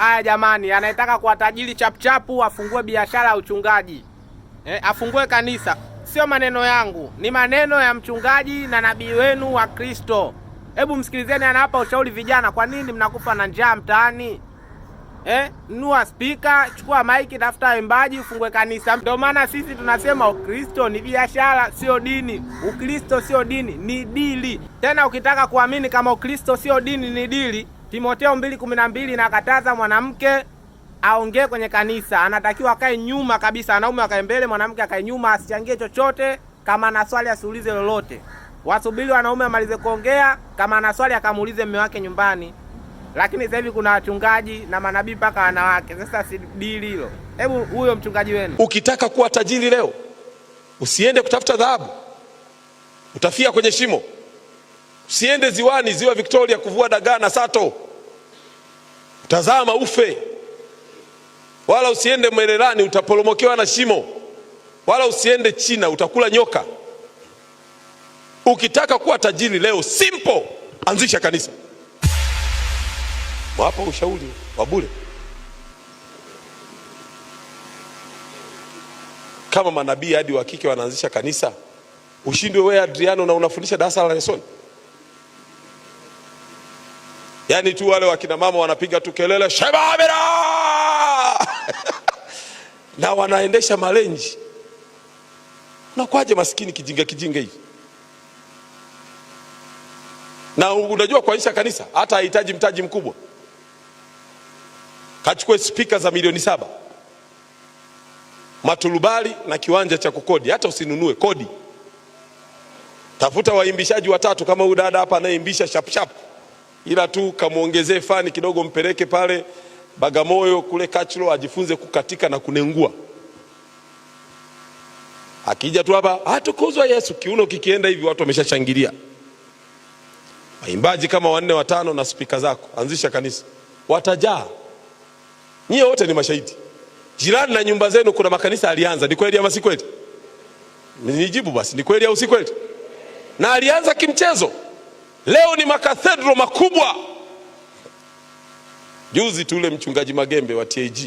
Aya jamani, anayetaka kuwa tajiri chapuchapu afungue biashara ya uchungaji. Afungue kanisa. Sio maneno yangu, ni maneno ya mchungaji na nabii wenu wa Kristo. Hebu msikilizeni, anawapa ushauri vijana. Kwa nini mnakufa na njaa mtaani? Nunua speaker, chukua maiki, tafuta waimbaji, ufungue kanisa. Ndio maana sisi tunasema Ukristo ni biashara, sio dini. Ukristo sio dini, ni dili. Tena ukitaka kuamini kama Ukristo sio dini, ni dili, Timotheo 2:12 inakataza mwanamke aongee kwenye kanisa. Anatakiwa akae nyuma kabisa, wanaume wakae mbele, mwanamke akae nyuma, asichangie chochote. Kama ana swali asiulize lolote. Wasubiri wanaume amalize kuongea, kama ana swali akamuulize mume wake nyumbani. Lakini sasa hivi kuna wachungaji na manabii mpaka wanawake. Sasa si dili hilo. Hebu huyo mchungaji wenu. Ukitaka kuwa tajiri leo, usiende kutafuta dhahabu, utafia kwenye shimo. Usiende ziwani, ziwa Victoria, kuvua dagaa na sato, utazama ufe. Wala usiende Mererani, utaporomokewa na shimo. Wala usiende China, utakula nyoka. Ukitaka kuwa tajiri leo, simple, anzisha kanisa. Wapo ushauri wa bure. Kama manabii hadi wa kike wanaanzisha kanisa, ushindwe wewe Adriano na unafundisha darasa la lesoni? Yaani tu wale wakina mama wanapiga tu kelele Shebabira na wanaendesha malenji. Unakwaje maskini kijinga hivi? Na unajua kuanzisha kanisa hata hahitaji mtaji mkubwa. Kachukue speaker za milioni 7, matulubali na kiwanja cha kukodi. Hata usinunue, kodi. Tafuta waimbishaji 3 kama huyu dada hapa anayeimbisha sharp, ila tu kamuongezee fani kidogo, mpeleke pale Bagamoyo kule Kachlo ajifunze kukatika na kunengua. Akija tu hapa atukuzwe Yesu, kiuno kikienda hivi watu wameshashangilia. Waimbaji kama 4 5 na speaker zako, anzisha kanisa, watajaa. Nyie wote ni mashahidi. Jirani na nyumba zenu kuna makanisa alianza, ni kweli ama si kweli? Nijibu basi, ni kweli au si kweli? Na alianza kimchezo. Leo ni makathedro makubwa. Juzi tule mchungaji Magembe wa TAG